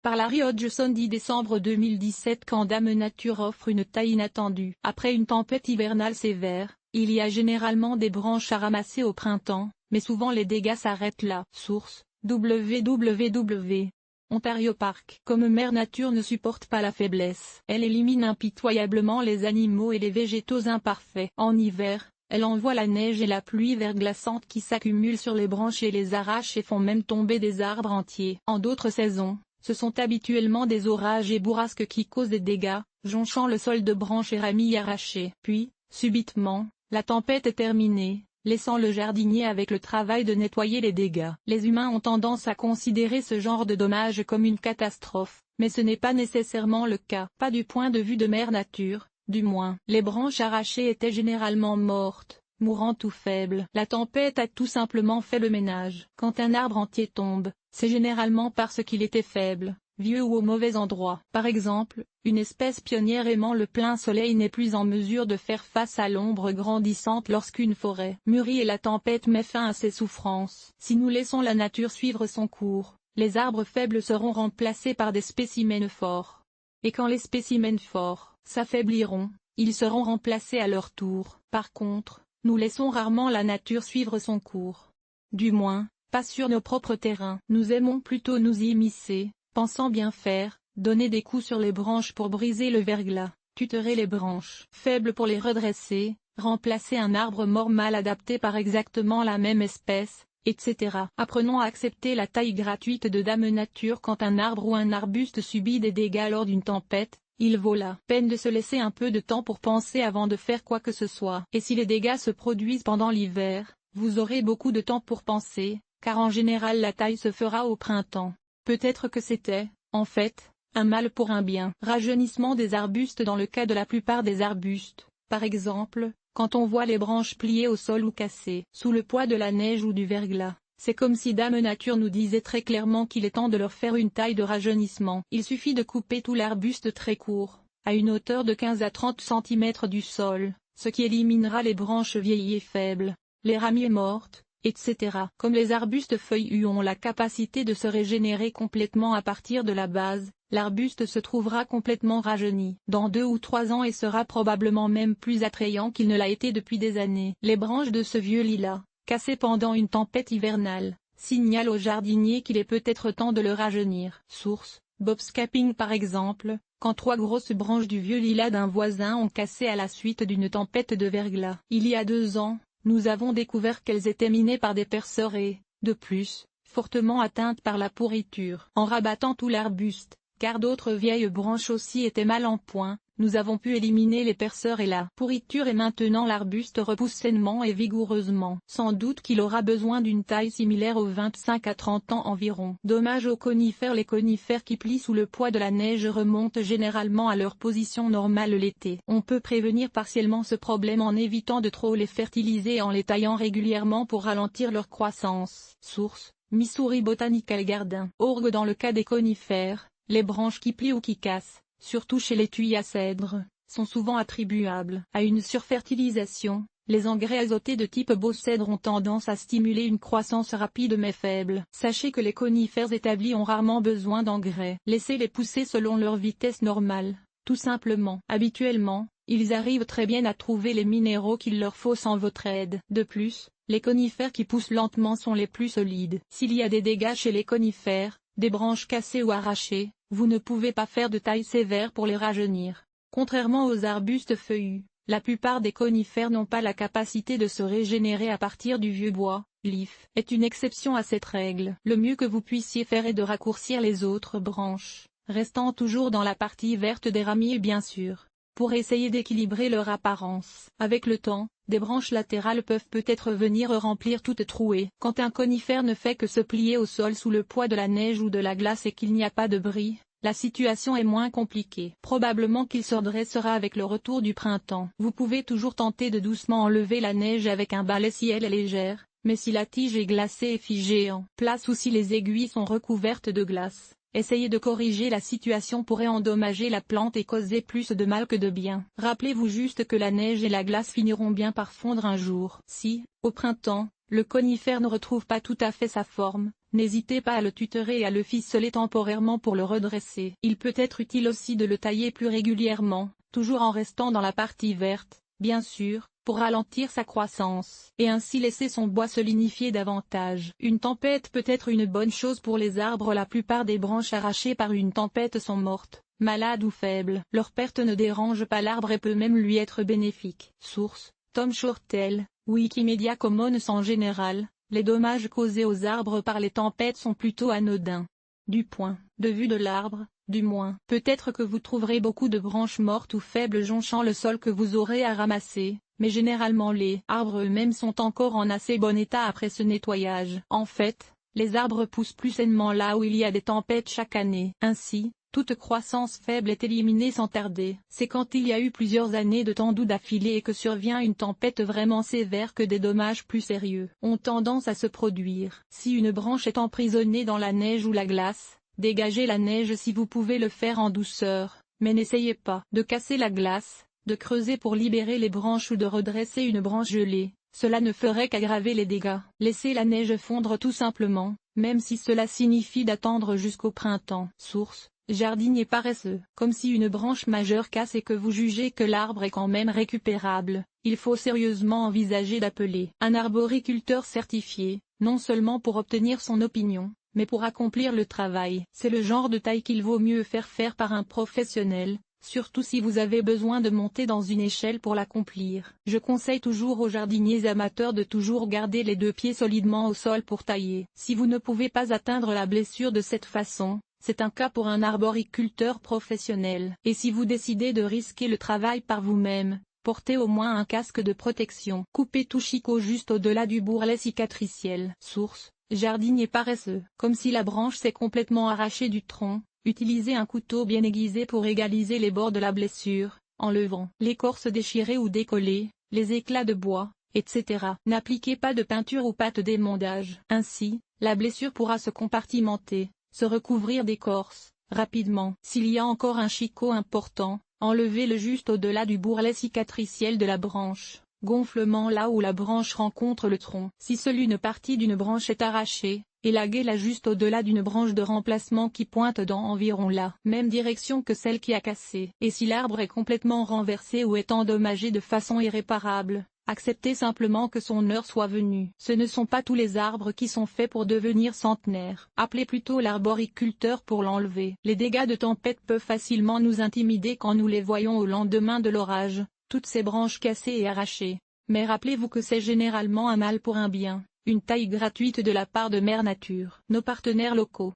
par Larry Hodgson 10 décembre 2017. Quand Dame Nature offre une taille inattendue. Après une tempête hivernale sévère, il y a généralement des branches à ramasser au printemps, mais souvent les dégâts s'arrêtent là. Source: www. Ontario Park. Comme Mère Nature ne supporte pas la faiblesse, elle élimine impitoyablement les animaux et les végétaux imparfaits. En hiver, elle envoie la neige et la pluie verglaçante qui s'accumulent sur les branches et les arrachent et font même tomber des arbres entiers. En d'autres saisons, ce sont habituellement des orages et bourrasques qui causent des dégâts, jonchant le sol de branches et ramilles arrachées. Puis, subitement, la tempête est terminée, laissant le jardinier avec le travail de nettoyer les dégâts. Les humains ont tendance à considérer ce genre de dommages comme une catastrophe, mais ce n'est pas nécessairement le cas. Pas du point de vue de Mère Nature, du moins. Les branches arrachées étaient généralement mortes, mourantes ou faibles. La tempête a tout simplement fait le ménage. Quand un arbre entier tombe, c'est généralement parce qu'il était faible, vieux ou au mauvais endroit. Par exemple, une espèce pionnière aimant le plein soleil n'est plus en mesure de faire face à l'ombre grandissante lorsqu'une forêt mûrit et la tempête met fin à ses souffrances. Si nous laissons la nature suivre son cours, les arbres faibles seront remplacés par des spécimens forts. Et quand les spécimens forts s'affaibliront, ils seront remplacés à leur tour. Par contre, nous laissons rarement la nature suivre son cours. Du moins, pas sur nos propres terrains. Nous aimons plutôt nous y immiscer, pensant bien faire, donner des coups sur les branches pour briser le verglas, tutorer les branches faibles pour les redresser, remplacer un arbre mort mal adapté par exactement la même espèce, etc. Apprenons à accepter la taille gratuite de Dame Nature. Quand un arbre ou un arbuste subit des dégâts lors d'une tempête, il vaut la peine de se laisser un peu de temps pour penser avant de faire quoi que ce soit. Et si les dégâts se produisent pendant l'hiver, vous aurez beaucoup de temps pour penser, car en général la taille se fera au printemps. Peut-être que c'était, en fait, un mal pour un bien. Rajeunissement des arbustes. Dans le cas de la plupart des arbustes, par exemple, quand on voit les branches pliées au sol ou cassées, sous le poids de la neige ou du verglas, c'est comme si Dame Nature nous disait très clairement qu'il est temps de leur faire une taille de rajeunissement. Il suffit de couper tout l'arbuste très court, à une hauteur de 15 à 30 cm du sol, ce qui éliminera les branches vieillies et faibles, les ramilles mortes, etc. Comme les arbustes feuillus ont la capacité de se régénérer complètement à partir de la base, l'arbuste se trouvera complètement rajeuni dans 2 ou 3 ans et sera probablement même plus attrayant qu'il ne l'a été depuis des années. Les branches de ce vieux lilas, cassées pendant une tempête hivernale, signalent au jardinier qu'il est peut-être temps de le rajeunir. Source: Bobscaping. Par exemple, quand 3 grosses branches du vieux lilas d'un voisin ont cassé à la suite d'une tempête de verglas. Il y a 2 ans, nous avons découvert qu'elles étaient minées par des perceurs et, de plus, fortement atteintes par la pourriture. En rabattant tout l'arbuste, car d'autres vieilles branches aussi étaient mal en point, nous avons pu éliminer les perceurs et la pourriture et maintenant l'arbuste repousse sainement et vigoureusement. Sans doute qu'il aura besoin d'une taille similaire aux 25 à 30 ans environ. Dommage aux conifères. Les conifères qui plient sous le poids de la neige remontent généralement à leur position normale l'été. On peut prévenir partiellement ce problème en évitant de trop les fertiliser et en les taillant régulièrement pour ralentir leur croissance. Source: Missouri Botanical Garden. Orgue. Dans le cas des conifères, les branches qui plient ou qui cassent, surtout chez les tuyas à cèdre, sont souvent attribuables à une surfertilisation. Les engrais azotés de type Beau-cèdre ont tendance à stimuler une croissance rapide mais faible. Sachez que les conifères établis ont rarement besoin d'engrais. Laissez-les pousser selon leur vitesse normale, tout simplement. Habituellement, ils arrivent très bien à trouver les minéraux qu'il leur faut sans votre aide. De plus, les conifères qui poussent lentement sont les plus solides. S'il y a des dégâts chez les conifères, des branches cassées ou arrachées, vous ne pouvez pas faire de taille sévère pour les rajeunir. Contrairement aux arbustes feuillus, la plupart des conifères n'ont pas la capacité de se régénérer à partir du vieux bois. L'IF est une exception à cette règle. Le mieux que vous puissiez faire est de raccourcir les autres branches, restant toujours dans la partie verte des ramilles bien sûr, pour essayer d'équilibrer leur apparence. Avec le temps, des branches latérales peuvent peut-être venir remplir toute trouée. Quand un conifère ne fait que se plier au sol sous le poids de la neige ou de la glace et qu'il n'y a pas de bris, la situation est moins compliquée. Probablement qu'il se redressera avec le retour du printemps. Vous pouvez toujours tenter de doucement enlever la neige avec un balai si elle est légère, mais si la tige est glacée et figée en place ou si les aiguilles sont recouvertes de glace, essayer de corriger la situation pourrait endommager la plante et causer plus de mal que de bien. Rappelez-vous juste que la neige et la glace finiront bien par fondre un jour. Si, au printemps, le conifère ne retrouve pas tout à fait sa forme, n'hésitez pas à le tutorer et à le ficeler temporairement pour le redresser. Il peut être utile aussi de le tailler plus régulièrement, toujours en restant dans la partie verte, bien sûr, pour ralentir sa croissance, et ainsi laisser son bois se lignifier davantage. Une tempête peut être une bonne chose pour les arbres. La plupart des branches arrachées par une tempête sont mortes, malades ou faibles. Leur perte ne dérange pas l'arbre et peut même lui être bénéfique. Source: Tom Shortell, Wikimedia Commons. En général, les dommages causés aux arbres par les tempêtes sont plutôt anodins. Du point de vue de l'arbre, du moins. Peut-être que vous trouverez beaucoup de branches mortes ou faibles jonchant le sol que vous aurez à ramasser, mais généralement les arbres eux-mêmes sont encore en assez bon état après ce nettoyage. En fait, les arbres poussent plus sainement là où il y a des tempêtes chaque année. Ainsi, toute croissance faible est éliminée sans tarder. C'est quand il y a eu plusieurs années de temps doux d'affilée et que survient une tempête vraiment sévère que des dommages plus sérieux ont tendance à se produire. Si une branche est emprisonnée dans la neige ou la glace, dégagez la neige si vous pouvez le faire en douceur, mais n'essayez pas de casser la glace, de creuser pour libérer les branches ou de redresser une branche gelée. Cela ne ferait qu'aggraver les dégâts. Laissez la neige fondre tout simplement, même si cela signifie d'attendre jusqu'au printemps. Source: Jardinier paresseux. Comme si une branche majeure casse et que vous jugez que l'arbre est quand même récupérable, il faut sérieusement envisager d'appeler un arboriculteur certifié, non seulement pour obtenir son opinion, mais pour accomplir le travail. C'est le genre de taille qu'il vaut mieux faire par un professionnel, surtout si vous avez besoin de monter dans une échelle pour l'accomplir. Je conseille toujours aux jardiniers amateurs de toujours garder les deux pieds solidement au sol pour tailler. Si vous ne pouvez pas atteindre la blessure de cette façon, c'est un cas pour un arboriculteur professionnel. Et si vous décidez de risquer le travail par vous-même, portez au moins un casque de protection. Coupez tout chicot juste au-delà du bourrelet cicatriciel. Source: Jardinier paresseux. Comme si la branche s'est complètement arrachée du tronc, utilisez un couteau bien aiguisé pour égaliser les bords de la blessure, enlevant l'écorce déchirée ou décollée, les éclats de bois, etc. N'appliquez pas de peinture ou pâte d'émondage. Ainsi, la blessure pourra se compartimenter, se recouvrir d'écorce, rapidement. S'il y a encore un chicot important, enlevez-le juste au-delà du bourrelet cicatriciel de la branche. Gonflement là où la branche rencontre le tronc. Si seule une partie d'une branche est arrachée, élaguez-la juste au-delà d'une branche de remplacement qui pointe dans environ la même direction que celle qui a cassé. Et si l'arbre est complètement renversé ou est endommagé de façon irréparable, acceptez simplement que son heure soit venue. Ce ne sont pas tous les arbres qui sont faits pour devenir centenaires. Appelez plutôt l'arboriculteur pour l'enlever. Les dégâts de tempête peuvent facilement nous intimider quand nous les voyons au lendemain de l'orage, toutes ces branches cassées et arrachées. Mais rappelez-vous que c'est généralement un mal pour un bien, une taille gratuite de la part de Mère Nature. Nos partenaires locaux.